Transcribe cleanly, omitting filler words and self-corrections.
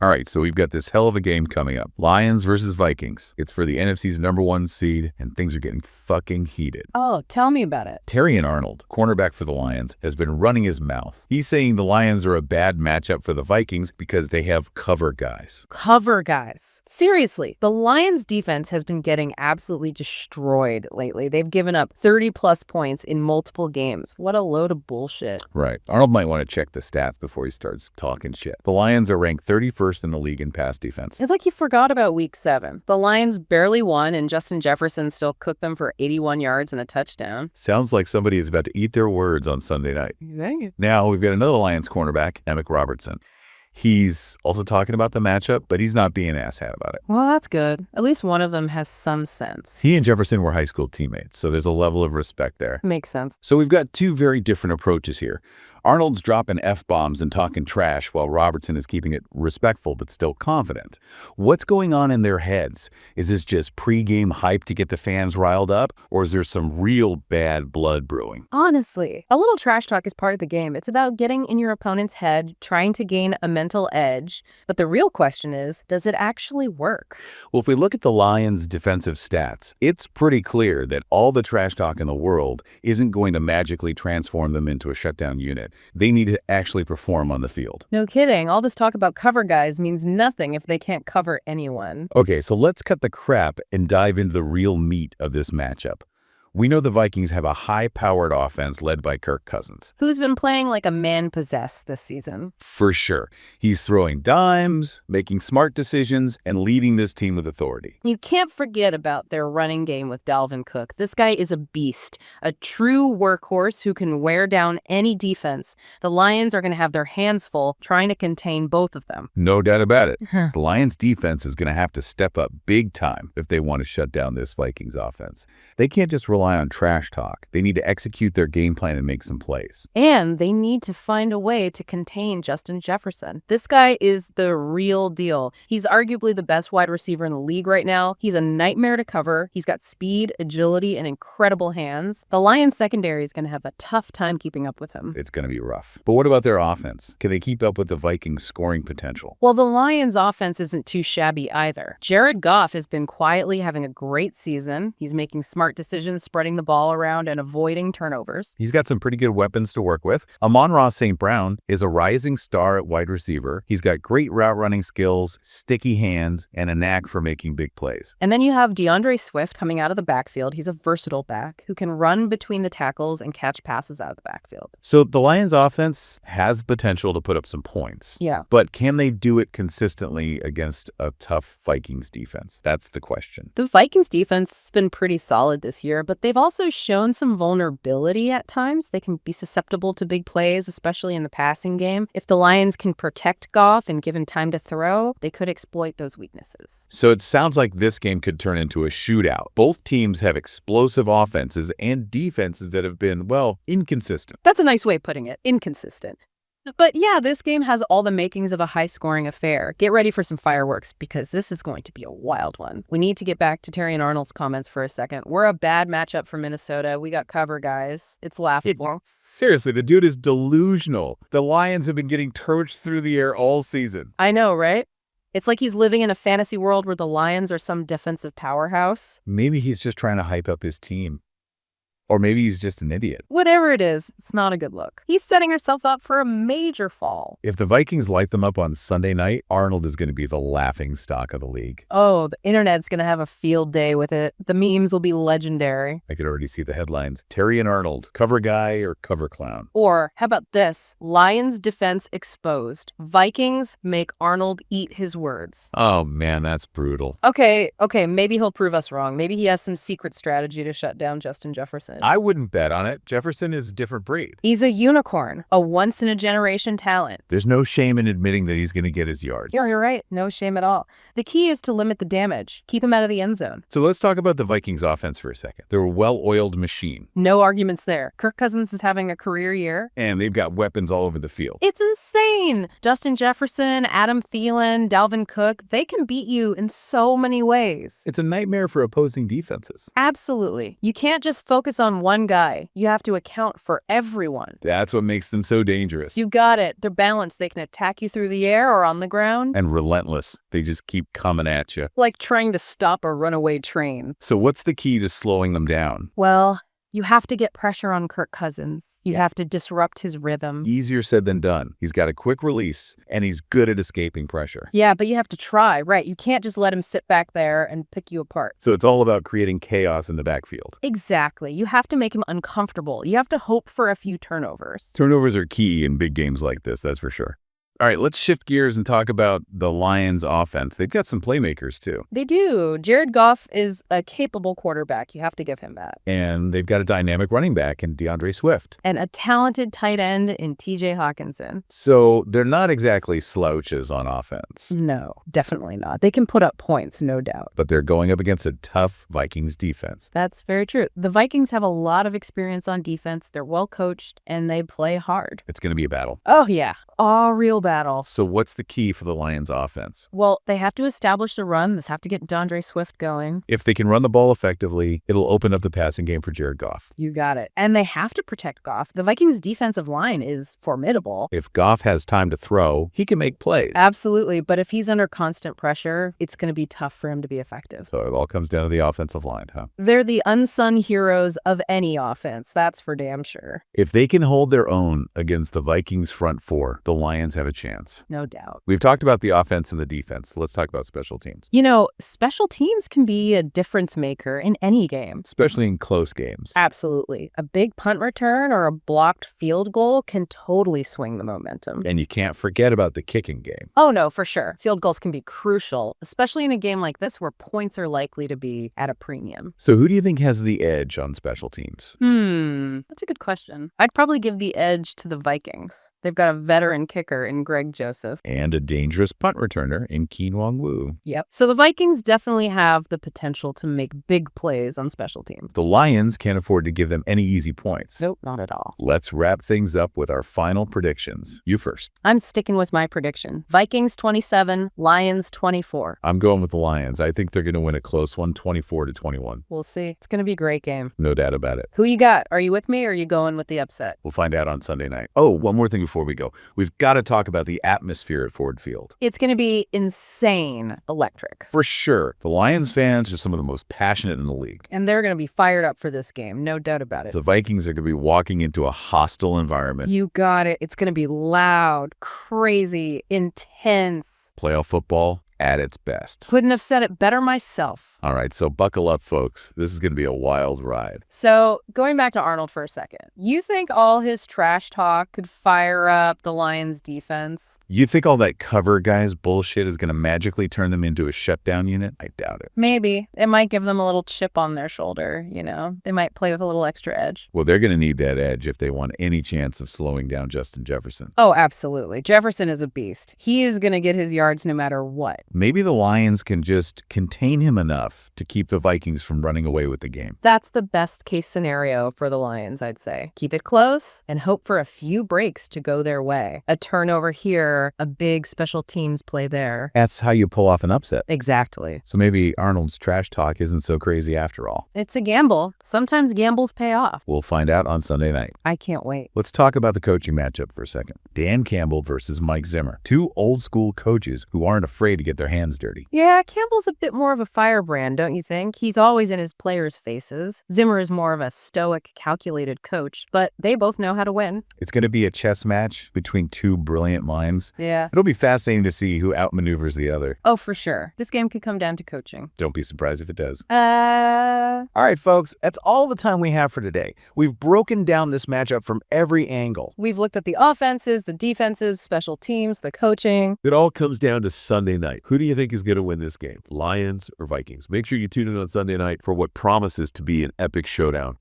All right, so we've got this hell of a game coming up. Lions versus Vikings. It's for the NFC's #1 seed, and things are getting fucking heated. Oh, tell me about it. Terrion Arnold, cornerback for the Lions, has been running his mouth. He's saying the Lions are a bad matchup for the Vikings because they have cover guys. Cover guys. Seriously, the Lions defense has been getting absolutely destroyed lately. They've given up 30-plus points in multiple games. What a load of bullshit. Right. Arnold might want to check the stats before he starts talking shit. The Lions are ranked 31st in the league in pass defense. It's like you forgot about Week 7. The Lions barely won, and Justin Jefferson still cooked them for 81 yards and a touchdown. Sounds like somebody is about to eat their words on Sunday night. Dang it. Now we've got another Lions cornerback, Emmett Robertson. He's also talking about the matchup, but he's not being an asshat about it. Well, that's good. At least one of them has some sense. He and Jefferson were high school teammates, so there's a level of respect there. Makes sense. So we've got two very different approaches here. Arnold's dropping F-bombs and talking trash while Robertson is keeping it respectful but still confident. What's going on in their heads? Is this just pre-game hype to get the fans riled up, or is there some real bad blood brewing? Honestly, a little trash talk is part of the game. It's about getting in your opponent's head, trying to gain a mental edge. But the real question is, does it actually work? Well, if we look at the Lions' defensive stats, it's pretty clear that all the trash talk in the world isn't going to magically transform them into a shutdown unit. They need to actually perform on the field. No kidding. All this talk about cover guys means nothing if they can't cover anyone. Okay, so let's cut the crap and dive into the real meat of this matchup. We know the Vikings have a high-powered offense led by Kirk Cousins. Who's been playing like a man possessed this season? For sure. He's throwing dimes, making smart decisions, and leading this team with authority. You can't forget about their running game with Dalvin Cook. This guy is a beast, a true workhorse who can wear down any defense. The Lions are going to have their hands full trying to contain both of them. No doubt about it. The Lions' defense is going to have to step up big time if they want to shut down this Vikings offense. They can't just rely on trash talk. They need to execute their game plan and make some plays. And they need to find a way to contain Justin Jefferson. This guy is the real deal. He's arguably the best wide receiver in the league right now. He's a nightmare to cover. He's got speed, agility, and incredible hands. The Lions secondary is going to have a tough time keeping up with him. It's going to be rough. But what about their offense? Can they keep up with the Vikings' scoring potential? Well, the Lions offense isn't too shabby either. Jared Goff has been quietly having a great season. He's making smart decisions, spreading the ball around and avoiding turnovers. He's got some pretty good weapons to work with. Amon-Ra St. Brown is a rising star at wide receiver. He's got great route running skills, sticky hands, and a knack for making big plays. And then you have DeAndre Swift coming out of the backfield. He's a versatile back who can run between the tackles and catch passes out of the backfield. So the Lions offense has potential to put up some points. Yeah. But can they do it consistently against a tough Vikings defense? That's the question. The Vikings defense has been pretty solid this year, but they've also shown some vulnerability at times. They can be susceptible to big plays, especially in the passing game. If the Lions can protect Goff and give him time to throw, they could exploit those weaknesses. So it sounds like this game could turn into a shootout. Both teams have explosive offenses and defenses that have been, well, inconsistent. That's a nice way of putting it. Inconsistent. But yeah, this game has all the makings of a high-scoring affair. Get ready for some fireworks because this is going to be a wild one. We need to get back to Terrion Arnold's comments for a second. We're a bad matchup for Minnesota. We got cover guys. It's laughable. Seriously, the dude is delusional. The Lions have been getting torched through the air all season. I know, right? It's like he's living in a fantasy world where the Lions are some defensive powerhouse. Maybe he's just trying to hype up his team. Or maybe he's just an idiot. Whatever it is, it's not a good look. He's setting himself up for a major fall. If the Vikings light them up on Sunday night, Arnold is going to be the laughing stock of the league. Oh, the internet's going to have a field day with it. The memes will be legendary. I could already see the headlines. Terrion Arnold, cover guy or cover clown. Or, how about this? Lions defense exposed. Vikings make Arnold eat his words. Oh man, that's brutal. Okay, maybe he'll prove us wrong. Maybe he has some secret strategy to shut down Justin Jefferson. I wouldn't bet on it. Jefferson is a different breed. He's a unicorn, a once-in-a-generation talent. There's no shame in admitting that he's going to get his yard. Yeah, you're right. No shame at all. The key is to limit the damage. Keep him out of the end zone. So let's talk about the Vikings offense for a second. They're a well-oiled machine. No arguments there. Kirk Cousins is having a career year. And they've got weapons all over the field. It's insane. Justin Jefferson, Adam Thielen, Dalvin Cook, they can beat you in so many ways. It's a nightmare for opposing defenses. Absolutely. You can't just focus on on one guy. You have to account for everyone. That's what makes them so dangerous. You got it. They're balanced. They can attack you through the air or on the ground. And relentless. They just keep coming at you. Like trying to stop a runaway train. So what's the key to slowing them down? Well, you have to get pressure on Kirk Cousins. You have to disrupt his rhythm. Easier said than done. He's got a quick release, and he's good at escaping pressure. Yeah, but you have to try, right? You can't just let him sit back there and pick you apart. So it's all about creating chaos in the backfield. Exactly. You have to make him uncomfortable. You have to hope for a few turnovers. Turnovers are key in big games like this, that's for sure. All right, let's shift gears and talk about the Lions offense. They've got some playmakers, too. They do. Jared Goff is a capable quarterback. You have to give him that. And they've got a dynamic running back in DeAndre Swift. And a talented tight end in TJ Hawkinson. So they're not exactly slouches on offense. No, definitely not. They can put up points, no doubt. But they're going up against a tough Vikings defense. That's very true. The Vikings have a lot of experience on defense. They're well coached, and they play hard. It's going to be a battle. Oh, yeah. A real battle. So what's the key for the Lions offense? Well, they have to establish the run. They have to get DeAndre Swift going. If they can run the ball effectively, it'll open up the passing game for Jared Goff. You got it. And they have to protect Goff. The Vikings' defensive line is formidable. If Goff has time to throw, he can make plays. Absolutely. But if he's under constant pressure, it's going to be tough for him to be effective. So it all comes down to the offensive line, huh? They're the unsung heroes of any offense. That's for damn sure. If they can hold their own against the Vikings' front four, the Lions have a chance. No doubt. We've talked about the offense and the defense. Let's talk about special teams. You know, special teams can be a difference maker in any game. Especially in close games. Absolutely. A big punt return or a blocked field goal can totally swing the momentum. And you can't forget about the kicking game. Oh, no, for sure. Field goals can be crucial, especially in a game like this where points are likely to be at a premium. So who do you think has the edge on special teams? That's a good question. I'd probably give the edge to the Vikings. They've got a veteran kicker in Greg Joseph. And a dangerous punt returner in Keenwong Wu. Yep. So the Vikings definitely have the potential to make big plays on special teams. The Lions can't afford to give them any easy points. Nope, not at all. Let's wrap things up with our final predictions. You first. I'm sticking with my prediction. Vikings 27, Lions 24. I'm going with the Lions. I think they're going to win a close one, 24-21. We'll see. It's going to be a great game. No doubt about it. Who you got? Are you with me or are you going with the upset? We'll find out on Sunday night. Oh, one more thing before we go. We've got to talk about the atmosphere at Ford Field. It's going to be insane electric. For sure. The Lions fans are some of the most passionate in the league. And they're going to be fired up for this game. No doubt about it. The Vikings are going to be walking into a hostile environment. You got it. It's going to be loud, crazy, intense. Playoff football at its best. Couldn't have said it better myself. All right, so buckle up, folks. This is going to be a wild ride. So, going back to Arnold for a second, you think all his trash talk could fire up the Lions' defense? You think all that cover guys bullshit is going to magically turn them into a shutdown unit? I doubt it. Maybe. It might give them a little chip on their shoulder, you know? They might play with a little extra edge. Well, they're going to need that edge if they want any chance of slowing down Justin Jefferson. Oh, absolutely. Jefferson is a beast. He is going to get his yards no matter what. Maybe the Lions can just contain him enough to keep the Vikings from running away with the game. That's the best case scenario for the Lions, I'd say. Keep it close and hope for a few breaks to go their way. A turnover here, a big special teams play there. That's how you pull off an upset. Exactly. So maybe Arnold's trash talk isn't so crazy after all. It's a gamble. Sometimes gambles pay off. We'll find out on Sunday night. I can't wait. Let's talk about the coaching matchup for a second. Dan Campbell versus Mike Zimmer. Two old school coaches who aren't afraid to get their hands dirty. Yeah, Campbell's a bit more of a firebrand, don't you think? He's always in his players' faces. Zimmer is more of a stoic, calculated coach, but they both know how to win. It's going to be a chess match between two brilliant minds. Yeah. It'll be fascinating to see who outmaneuvers the other. Oh, for sure. This game could come down to coaching. Don't be surprised if it does. All right, folks, that's all the time we have for today. We've broken down this matchup from every angle. We've looked at the offenses, the defenses, special teams, the coaching. It all comes down to Sunday night. Who do you think is going to win this game? Lions or Vikings? Make sure you tune in on Sunday night for what promises to be an epic showdown.